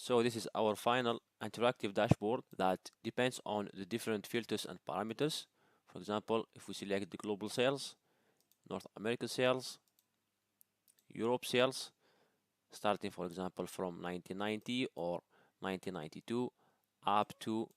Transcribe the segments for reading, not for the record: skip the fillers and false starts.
So this is our final interactive dashboard that depends on the different filters and parameters. For example, if we select the global sales, North America sales, Europe sales, starting for example from 1990 or 1992 up to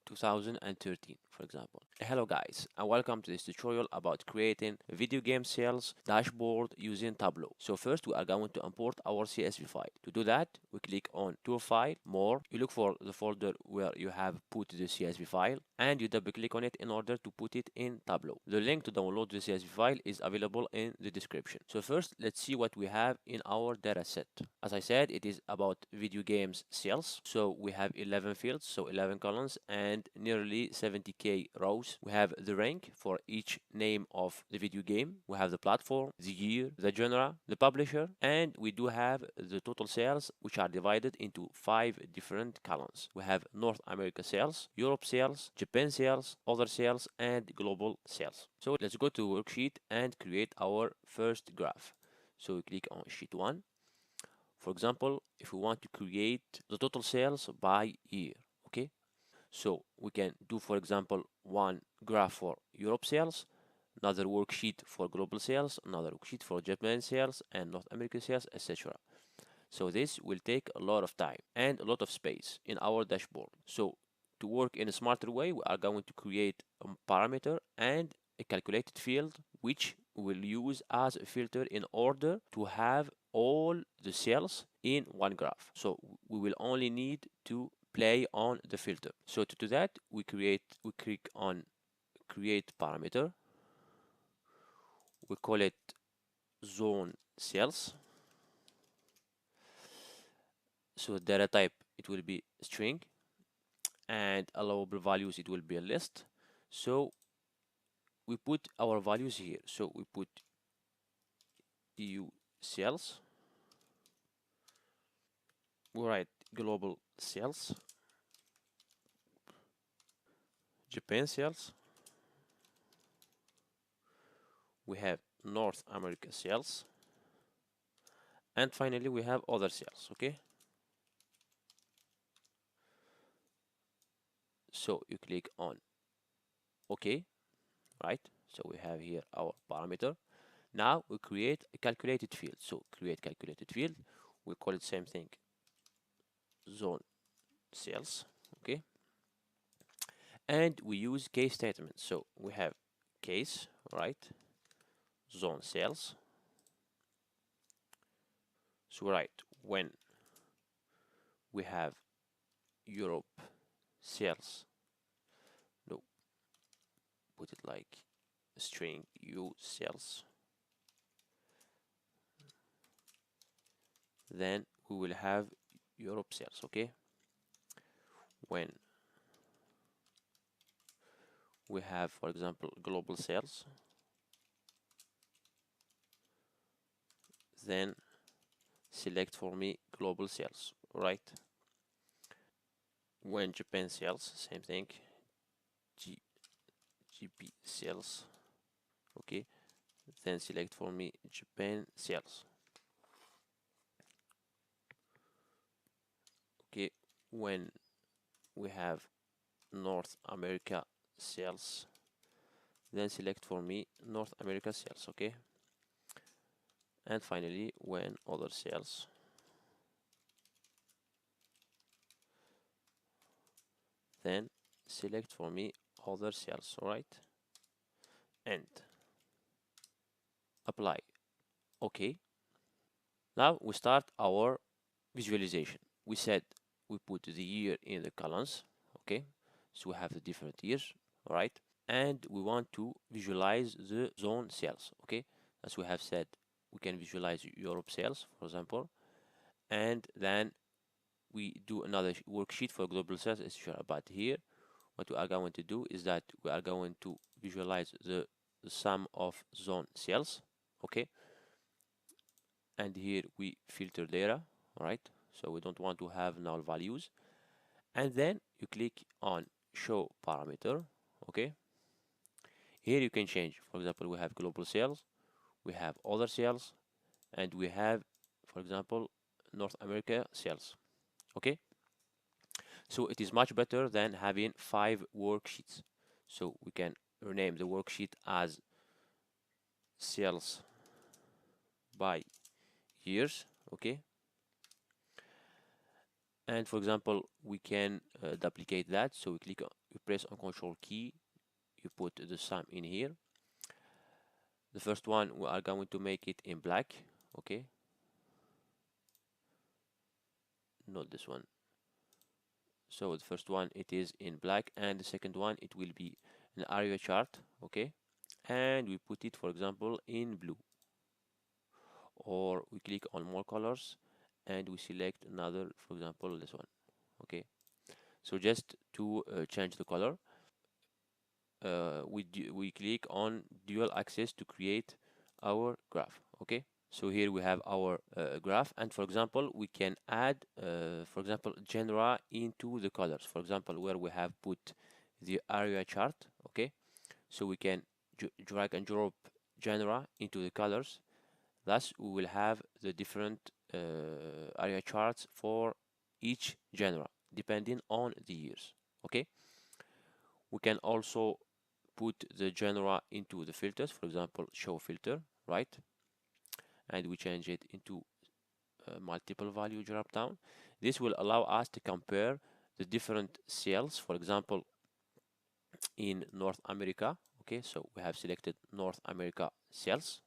2013, for example. Hello guys, and welcome to this tutorial about creating a video game sales dashboard using Tableau. So first we are going to import our CSV file. To do that, we click on Tool File, More. You look for the folder where you have put the CSV file and you double click on it in order to put it in Tableau. The link to download the CSV file is available in the description. So first, let's see what we have in our data set. As I said, it is about video games sales. So we have 11 fields, so 11 columns, and nearly 70k rows. We have the rank for each name of the video game. We have the platform, the year, the genre, the publisher, and we do have the total sales, which are divided into 5 different columns. We have North America sales, Europe sales, Japan sales, other sales, and global sales. So let's go to worksheet and create our first graph. So we click on sheet 1. For example, if we want to create the total sales by year, okay? So we can do, for example, one graph for Europe sales, another worksheet for global sales, another worksheet for Japan sales and North America sales, etc. So this will take a lot of time and a lot of space in our dashboard. So to work in a smarter way, we are going to create a parameter and a calculated field, which we will use as a filter in order to have all the cells in one graph. So we will only need to play on the filter. So to do that, we click on create parameter. We call it zone cells. So data type, it will be string, and allowable values, it will be a list. So we put our values here. So we put EU sales. We write global sales, Japan sales. We have North America sales, and finally we have other sales. Okay, so you click on OK, right? So we have here our parameter. Now we create a calculated field. So create calculated field, we call it same thing, zone sales. Okay, and we use case statements. So we have case, right, zone sales. So right, when we have Europe sales, no, put it like string U sales, then we will have Europe sales. Okay, when we have, for example, global sales, then select for me global sales, right? When Japan sales, same thing, GP sales, okay, then select for me Japan sales. Okay, when we have North America sales, then select for me North America sales. Okay, and finally when other sales, then select for me other sales. All right, and apply. Okay, now we start our visualization. We said we put the year in the columns. Okay, so we have the different years. All right, and we want to visualize the zone sales. Okay, as we have said, we can visualize Europe sales, for example, and then we do another worksheet for global sales, etc. But here, what we are going to do is that we are going to visualize the sum of zone sales. Okay, and here we filter data. All right, so we don't want to have null values, and then you click on show parameter. Okay, here you can change. For example, we have global sales, we have other sales, and we have, for example, North America sales. Okay, so it is much better than having 5 worksheets. So we can rename the worksheet as sales by years. Okay, and for example we can duplicate that. So we click on, you press on control key, you put the sum in here. The first one we are going to make it in black. Okay, not this one. So the first one it is in black, and the second one it will be an area chart. Okay, and we put it for example in blue, or we click on more colors and we select another, for example this one. Okay, so just to change the color, we click on dual axis to create our graph. Okay, so here we have our graph, and for example we can add for example genre into the colors, for example where we have put the area chart. Okay, so we can drag and drop genre into the colors. Thus we will have the different area charts for each genre depending on the years. Okay, we can also put the genre into the filters, for example show filter, right? And we change it into multiple value drop down. This will allow us to compare the different sales, for example in North America. Okay, so we have selected North America sales.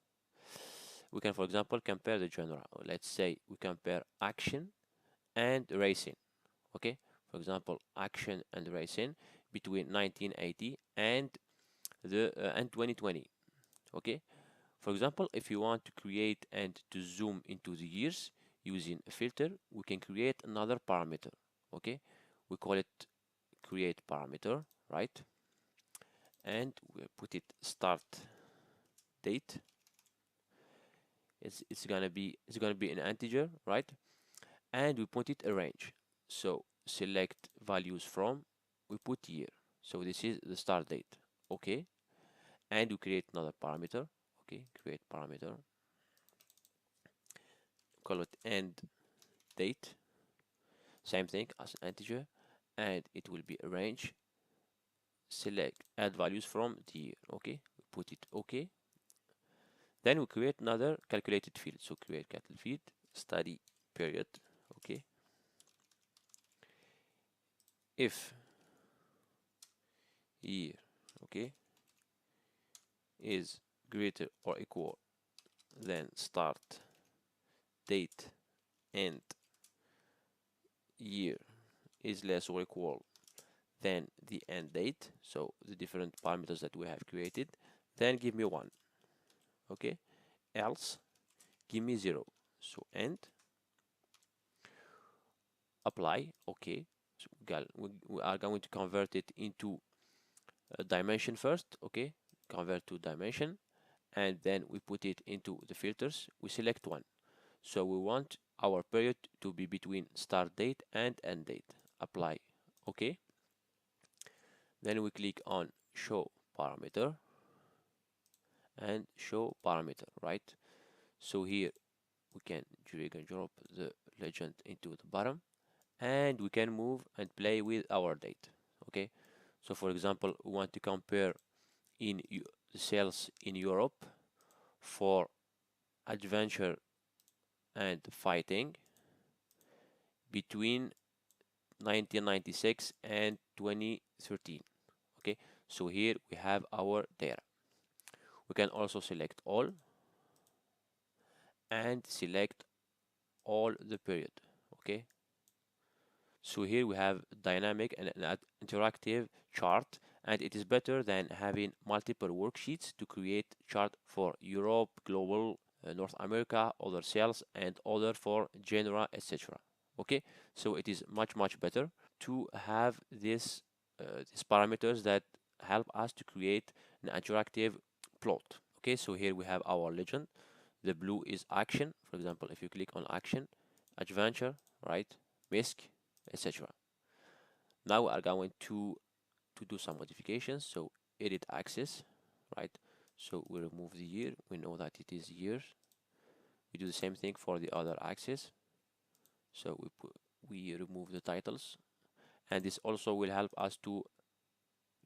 We can for example compare the genre. Let's say we compare action and racing. Okay, for example action and racing between 1980 and 2020. Okay, for example if you want to create and to zoom into the years using a filter, we can create another parameter. Okay, we call it create parameter, right? And we put it start date. It's gonna be an integer, right? And we put it a range. So select values from, we put year. So this is the start date. Okay, and we create another parameter. Okay, create parameter, call it end date, same thing as an integer, and it will be a range. Select add values from the year. Okay, we put it okay. Then we create another calculated field. So create calculated field, study period. Okay, if year, okay, is greater or equal than start date, and year is less or equal than the end date, so the different parameters that we have created, then give me 1. Okay, else give me 0. So end, apply. Okay, so we are going to convert it into a dimension first. Okay, convert to dimension, and then we put it into the filters. We select 1. So we want our period to be between start date and end date. Apply. Okay, then we click on show parameter and show parameter, right? So here we can drag and drop the legend into the bottom, and we can move and play with our date. Okay, so for example we want to compare in sales in Europe for adventure and fighting between 1996 and 2013. Okay, so here we have our data. We can also select all and select all the period. Okay, so here we have dynamic and an interactive chart, and it is better than having multiple worksheets to create chart for Europe, global, North America, other sales, and other for genre, etc. Okay, so it is much better to have these parameters that help us to create an interactive plot. Okay, so here we have our legend. The blue is action. For example, if you click on action, adventure, right, risk, etc. Now we are going to do some modifications. So edit axis, right? So we remove the year. We know that it is years. We do the same thing for the other axis. So we we remove the titles, and this also will help us to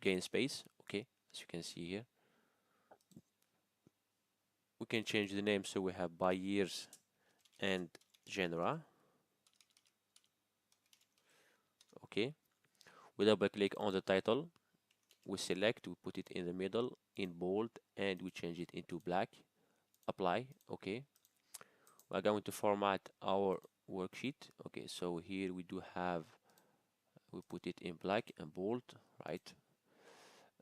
gain space. Okay, as you can see here, we can change the name, so we have by years and genre. Okay, we double click on the title, we select, we put it in the middle in bold, and we change it into black. Apply. Okay, we're going to format our worksheet. Okay, so here we do have, we put it in black and bold, right?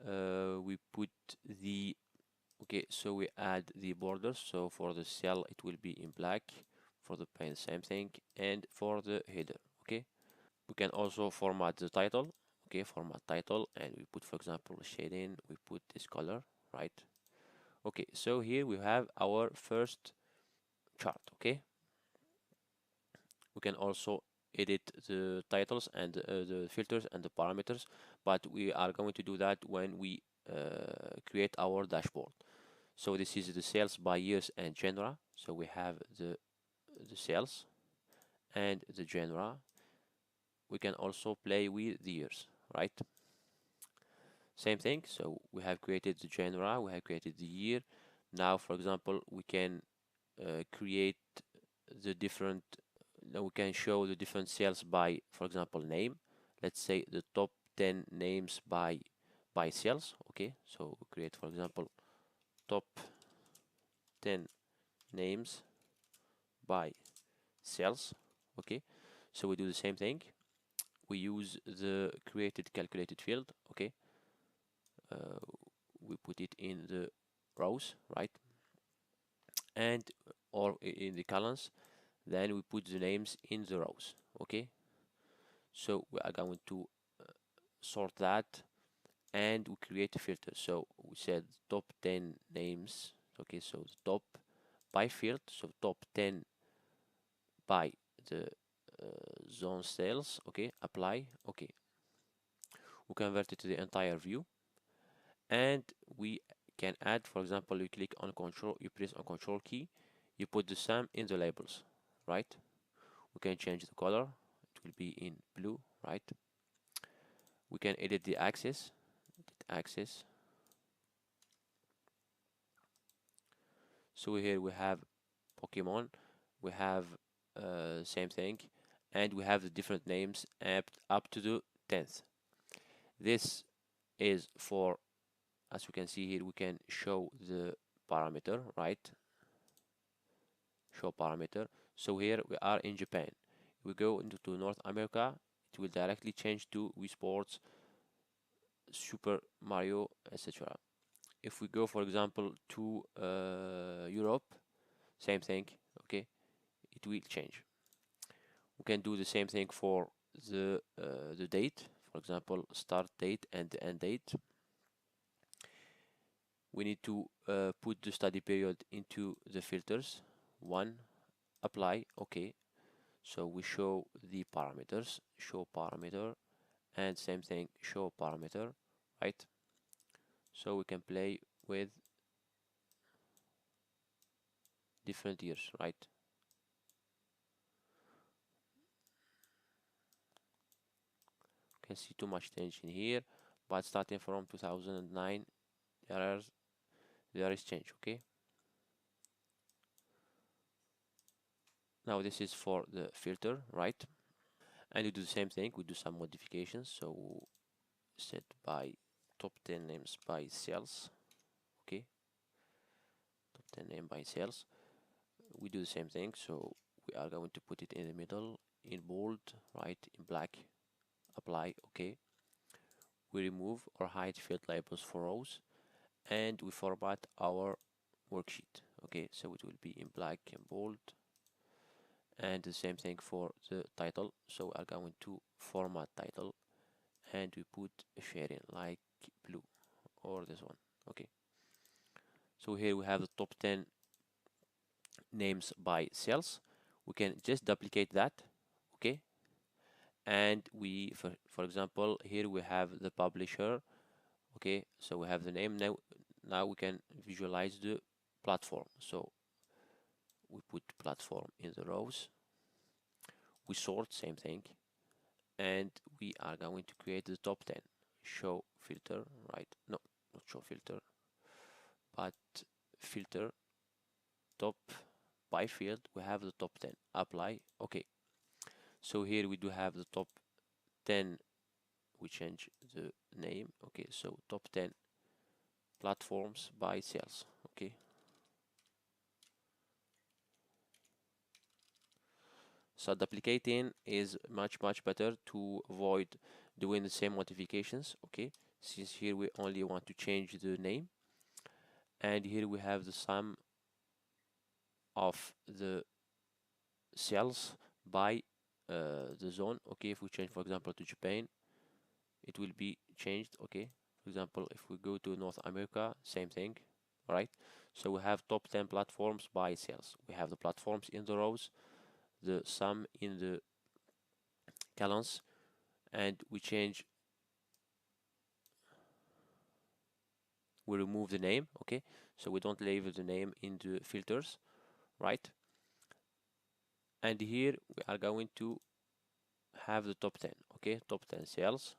We put the, okay, so we add the borders. So for the cell it will be in black, for the pen same thing, and for the header. Okay, we can also format the title. Okay, format title, and we put, for example, shading, we put this color, right? Okay, so here we have our first chart. Okay, we can also edit the titles and the filters and the parameters, but we are going to do that when we create our dashboard. So this is the sales by years and genre. So we have the sales and the genre. We can also play with the years, right? Same thing. So we have created the genre, we have created the year. Now, for example, we can create the different, now we can show the different sales by, for example, name. Let's say the top 10 names by sales. Okay, so create, for example, top 10 names by sales. Okay, so we do the same thing. We use the created calculated field. Okay, uh, we put it in the rows, right? And or in the columns, then we put the names in the rows. Okay, so we are going to sort that, and we create a filter. So we said top 10 names. Okay, so the top by field, so top 10 by the zone sales. Okay, apply. Okay, we convert it to the entire view, and we can add, for example, you click on control, you press on control key, you put the sum in the labels, right? We can change the color, it will be in blue, right? We can edit the axis, so here we have Pokemon, we have same thing, and we have the different names up to the 10th. This is for, as we can see here, we can show the parameter, right? Show parameter. So here we are in Japan. We go into to North America, it will directly change to Wii Sports, Super Mario, etc. If we go, for example, to Europe, same thing. Okay, it will change. We can do the same thing for the date, for example, start date and end date. We need to put the study period into the filters. One, apply. Okay, so we show the parameters, show parameter, and same thing, show parameter, right? So we can play with different years, right? You can see too much change in here, but starting from 2009, there is change. Okay, now this is for the filter, right? And we do the same thing, we do some modifications. So set by top 10 names by sales. Okay, top 10 name by sales. We do the same thing, so we are going to put it in the middle, in bold, right, in black. Apply. Okay, we remove or hide field labels for rows, and we format our worksheet. Okay, so it will be in black and bold, and the same thing for the title. So we are going to format title, and we put a shading like blue or this one. Okay, so here we have the top 10 names by sales. We can just duplicate that. Okay, and we, for example, here we have the publisher. Okay, so we have the name. Now we can visualize the platform. So we put platform in the rows, we sort, same thing, and we are going to create the top 10. Show filter, right? No, not show filter, but filter top by field. We have the top 10. Apply. Okay. So here we do have the top 10. We change the name. Okay. So top 10 platforms by sales. Okay. So duplicating is much better to avoid doing the same modifications. Okay. Since here we only want to change the name, and here we have the sum of the cells by the zone. Okay, if we change for example to Japan, it will be changed. Okay, for example if we go to North America, same thing. All right, so we have top 10 platforms by sales. We have the platforms in the rows, the sum in the columns, and we remove the name. Okay, so we don't label the name in the filters, right? And here we are going to have the top 10. Okay, top 10 sales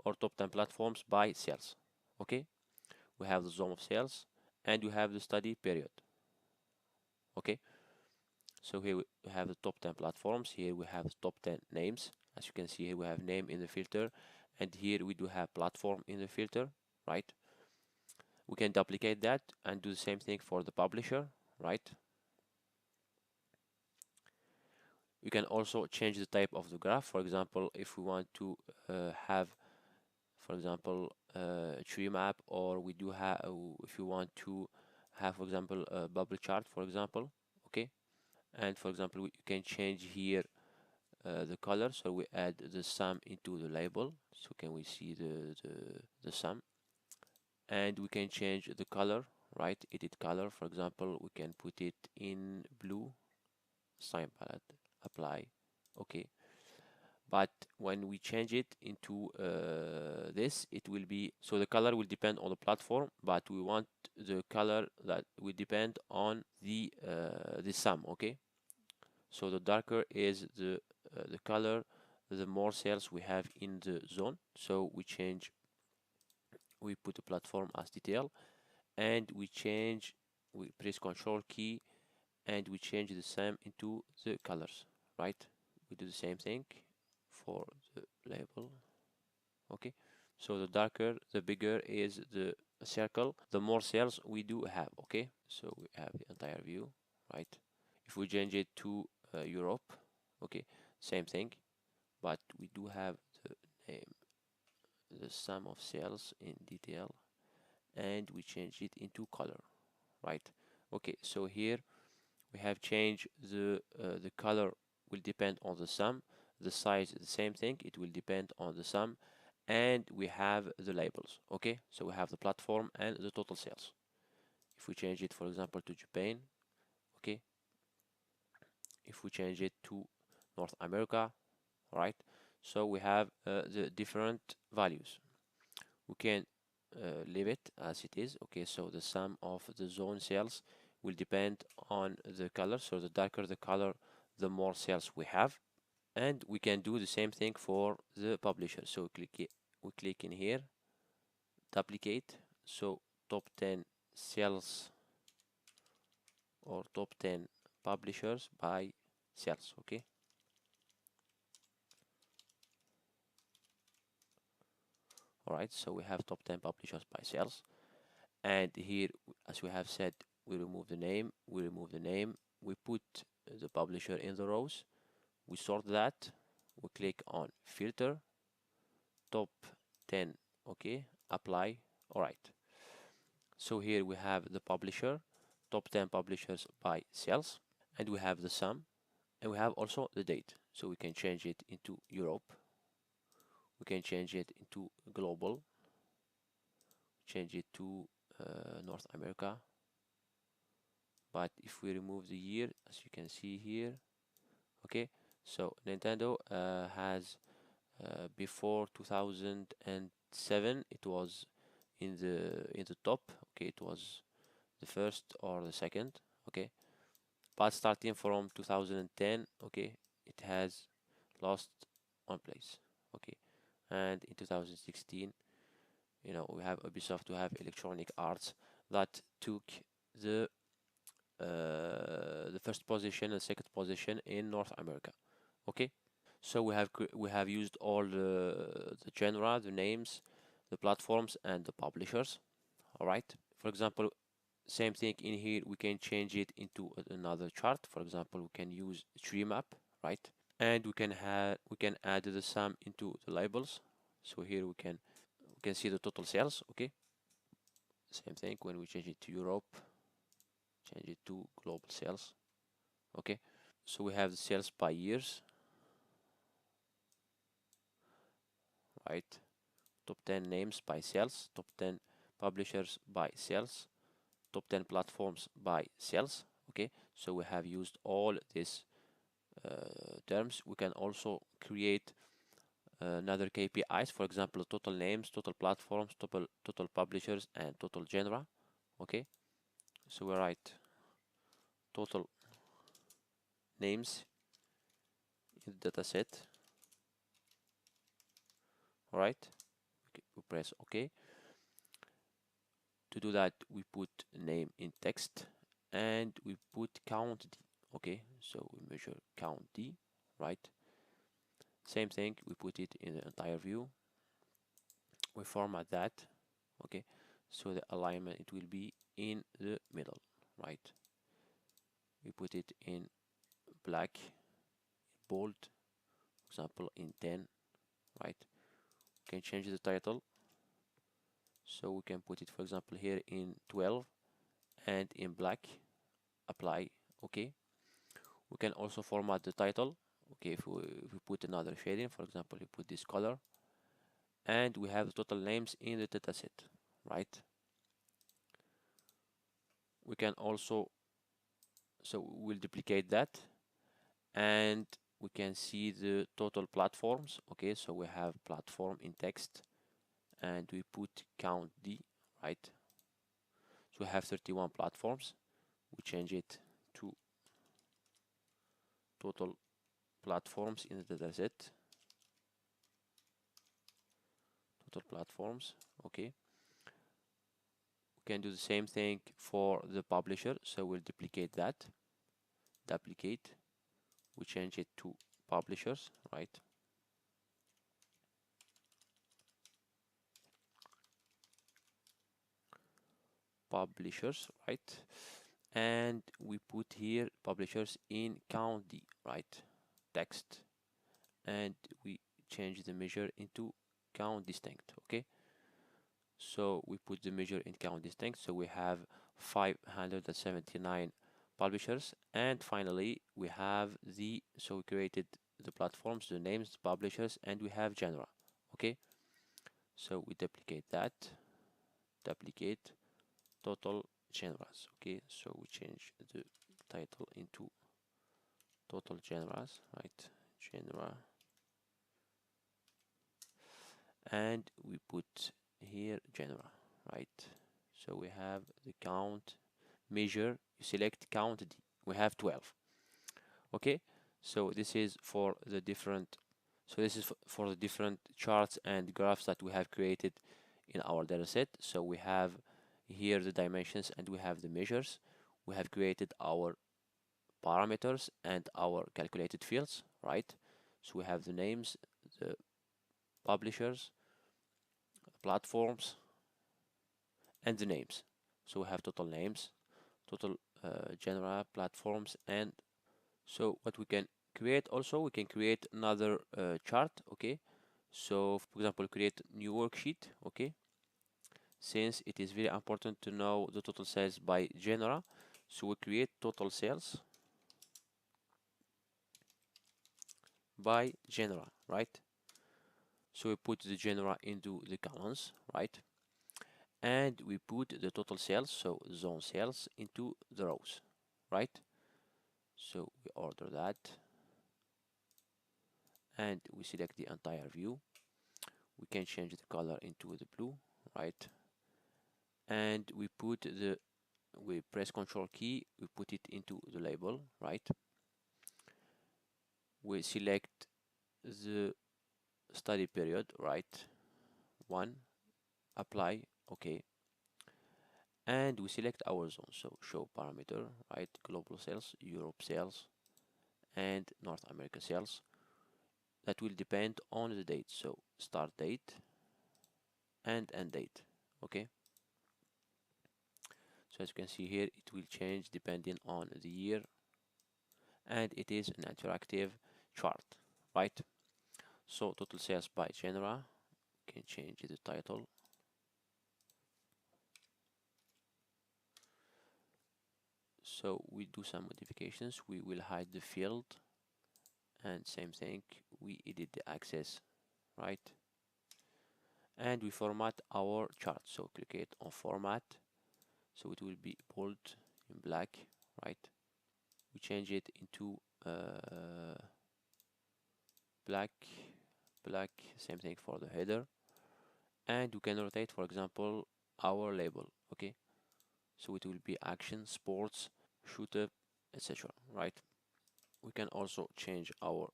or top 10 platforms by sales. Okay, we have the zone of sales and we have the study period. Okay, so here we have the top 10 platforms. Here we have the top 10 names. As you can see here we have name in the filter, and here we do have platform in the filter, right? We can duplicate that and do the same thing for the publisher, right? You can also change the type of the graph. For example, if we want to have, for example, a tree map, or we do have, if you want to have, for example, a bubble chart, for example. Okay, and for example you can change here the color, so we add the sum into the label, so can we see the sum, and we can change the color, right? Edit color, for example we can put it in blue, sign palette, apply. Okay, but when we change it into this, it will be, so the color will depend on the platform, but we want the color that will depend on the sum. Okay, so the darker is the color, the more cells we have in the zone. So we put the platform as detail, and we press Control key, and we change the sum into the colors, right? We do the same thing for the label. Okay, so the darker, the bigger is the circle, the more cells we do have. Okay, so we have the entire view, right? If we change it to Europe, okay, same thing, but we do have the name, the sum of cells in detail, and we change it into color, right? Okay, so here we have changed the color will depend on the sum, the size the same thing, it will depend on the sum, and we have the labels. Okay, so we have the platform and the total sales. If we change it for example to Japan, okay, if we change it to North America, right, so we have the different values. We can leave it as it is. Okay, so the sum of the zone cells will depend on the color, so the darker the color, the more cells we have. And we can do the same thing for the publisher. So we click in here, duplicate, so top 10 cells or top 10 publishers by cells. Okay, all right, so we have top 10 publishers by cells, and here, as we have said, we remove the name, we put the publisher in the rows, we sort that, we click on filter, top 10. Okay, apply. All right, so here we have the publisher, top 10 publishers by sales, and we have the sum, and we have also the date, so we can change it into Europe, we can change it into global, change it to North America. But if we remove the year, as you can see here, okay, so Nintendo has before 2007 it was in the top. Okay, it was the first or the second. Okay, but starting from 2010, okay, it has lost one place, okay. And in 2016, we have Ubisoft, we have Electronic Arts that took the the first position and second position in North America, okay. So we have used all the genre, the names, the platforms, and the publishers. All right. For example, same thing in here. We can change it into another chart. For example, we can use tree map, right? And we can add the sum into the labels. So here we can see the total sales. Okay. Same thing when we change it to Europe, change it to global sales. Okay. So we have the sales by years, right? Top 10 names by sales, top 10 publishers by sales, top 10 platforms by sales. Okay, so we have used all these terms. We can also create another KPIs, for example, total names, total platforms, total publishers, and total genre. Okay, so we write total names in the dataset. All right, okay, we press OK. To do that, we put name in text and we put count D. Okay, so we measure count D, right? Same thing, we put it in the entire view. We format that, okay, so the alignment it will be in the middle, right? We put it in black, bold, example in 10, right? We can change the title, so we can put it, for example, here in 12 and in black, apply, okay. We can also format the title, okay. If we put another shading, for example, we put this color, and we have total names in the dataset, right? We can also, so we'll duplicate that, and we can see the total platforms. Okay, so we have platform in text, and we put count D, right? So we have 31 platforms. We change it to total platforms in the dataset. Total platforms, okay. We can do the same thing for the publisher, so we'll duplicate that, duplicate, we change it to publishers, right? Publishers, right? And we put here publishers in count D, right? Text, and we change the measure into count distinct, okay. So we put the measure in count distinct, so we have 579 publishers, and finally we have so we created the platforms, the names, the publishers, and we have genre, okay. So we duplicate that, duplicate total genres, okay. So we change the title into total genres, right? Genre, and we put here genre, right? So we have the count measure, you select count D, we have 12, okay. So this is for the different, for the different charts and graphs that we have created in our dataset. So we have here the dimensions and we have the measures. We have created our parameters and our calculated fields, right? So we have the names, the publishers, platforms, and the names. So we have total names, total genre, platforms, and so what we can create also, we can create another chart, okay. So for example, create new worksheet, okay, since it is very important to know the total sales by genre. So we create total sales by genre, right? So we put the genre into the columns, right? And we put the total sales, so zone sales, into the rows, right? So we order that, and we select the entire view. We can change the color into the blue, right? And we put the we press Control key, we put it into the label, right? We select the study period, right? 1, apply, okay. And we select our zone, so show parameter, right? Global sales, Europe sales, and North America sales. That will depend on the date, so start date and end date, okay. So as you can see here, it will change depending on the year, and it is an interactive chart, right? So total sales by genre, we can change the title. So we do some modifications. We will hide the field, and same thing, we edit the axis, right? And we format our chart. So click it on format, so it will be bold in black, right? We change it into black, same thing for the header, and you can rotate, for example, our label, okay. So it will be action, sports, shooter, etc., right? We can also change our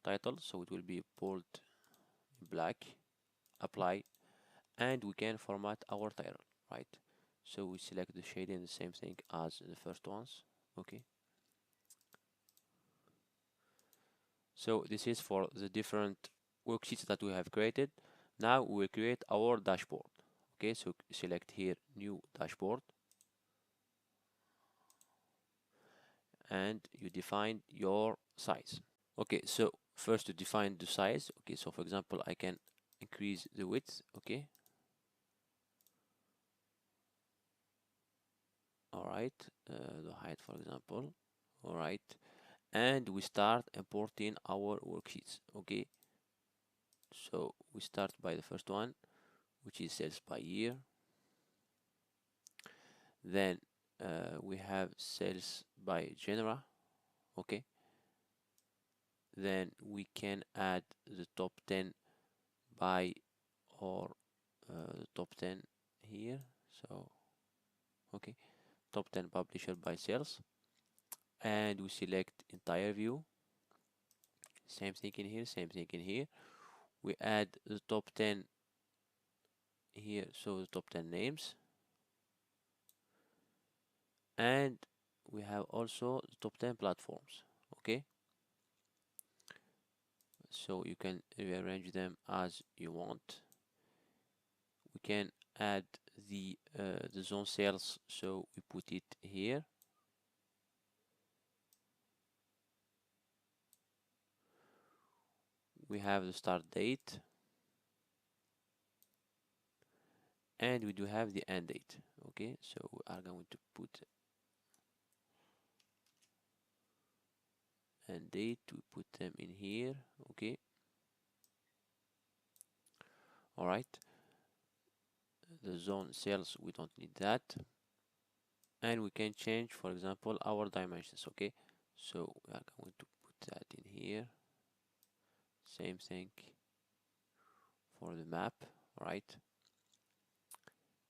title, so it will be bold black, apply, and we can format our title, right? So we select the shading, the same thing as the first ones, okay. So this is for the different worksheets that we have created. Now we will create our dashboard, okay. So select here new dashboard, and you define your size. Okay, so first to define the size, okay, so for example I can increase the width, okay. All right, the height, for example. All right, and we start importing our worksheets, okay. So we start by the first one, which is sales by year. Then we have sales by genre, okay. Then we can add the top 10 by, or the top 10 here, so okay, top 10 publisher by sales, and we select entire view, same thing in here, same thing in here. We add the top 10 here, so the top 10 names, and we have also the top 10 platforms, okay. So you can rearrange them as you want. We can add the zone sales, so we put it here. We have the start date, and we do have the end date, okay. So we are going to put end date, we put them in here, okay. All right, the zone sales, we don't need that. And we can change, for example, our dimensions, okay. So we are going to put that in here, same thing for the map, right.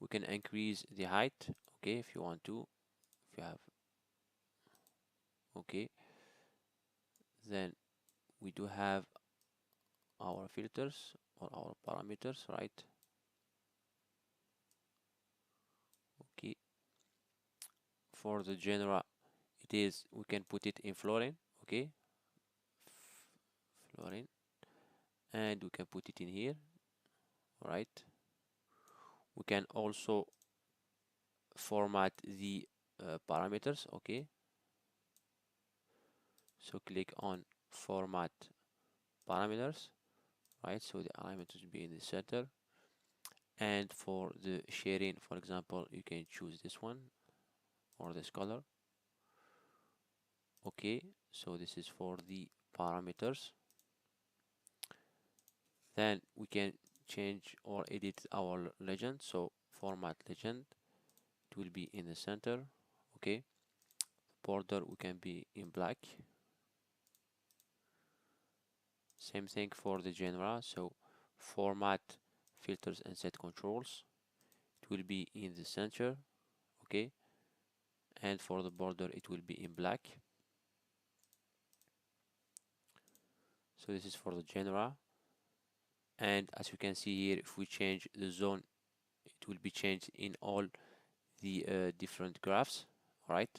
We can increase the height, okay, if you want to, if you have, okay. Then we do have our filters or our parameters, right. Okay, for the genre, it is, we can put it in Florin, okay, Florin, and we can put it in here, right. We can also format the parameters, okay. So click on format parameters, right, so the alignment will be in the center. And for the shading, for example, you can choose this one or this color, okay. So this is for the parameters. Then we can change or edit our legend, so format legend, it will be in the center, okay. Border, we can be in black, same thing for the genre, so format filters and set controls, it will be in the center, okay. and for the border it will be in black. So this is for the genre, and as you can see here, if we change the zone, it will be changed in all the different graphs. All right,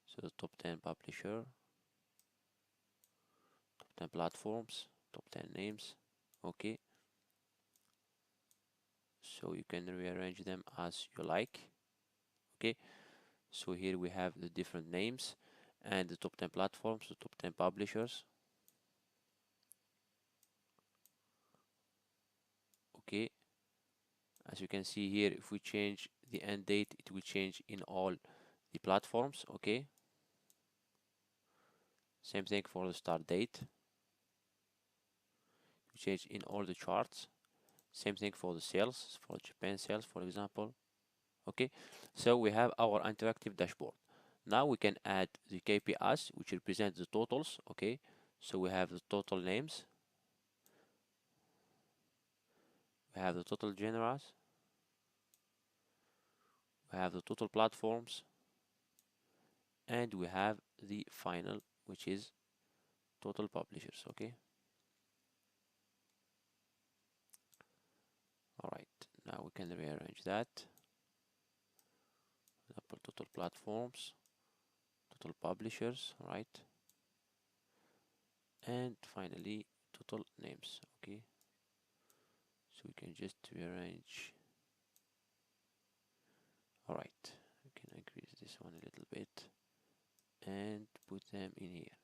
so the top 10 publisher, top 10 platforms, top 10 names. Okay, so you can rearrange them as you like. Okay, so here we have the different names and the top 10 platforms, the top 10 publishers. Okay, as you can see here, if we change the end date, it will change in all the platforms. Okay, same thing for the start date, we change in all the charts. Same thing for the sales, for Japan sales, for example. Okay, so we have our interactive dashboard. Now we can add the KPIs, which represent the totals. Okay, so we have the total names, we have the total genres, we have the total platforms, and we have the final, which is total publishers. Okay, all right, now we can rearrange that. For example, total platforms, total publishers, right, and finally total names. Okay, so we can just rearrange. All right, we can increase this one a little bit and put them in here.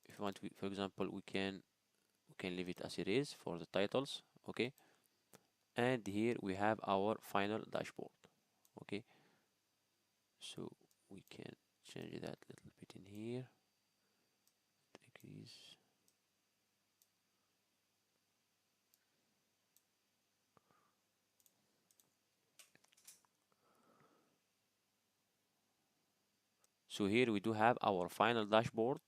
If you want, for example, we can leave it as it is for the titles. Okay, and here we have our final dashboard. Okay, so we can change that a little bit in here, decrease. So here we do have our final dashboard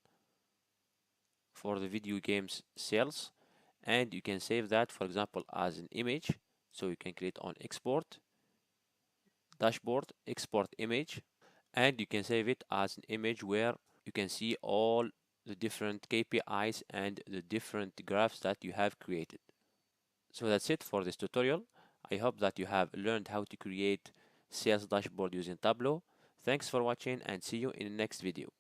for the video games sales, and you can save that, for example, as an image. So you can create on export, dashboard, export image, and you can save it as an image where you can see all the different KPIs and the different graphs that you have created. So that's it for this tutorial. I hope that you have learned how to create sales dashboard using Tableau. Thanks for watching and see you in the next video.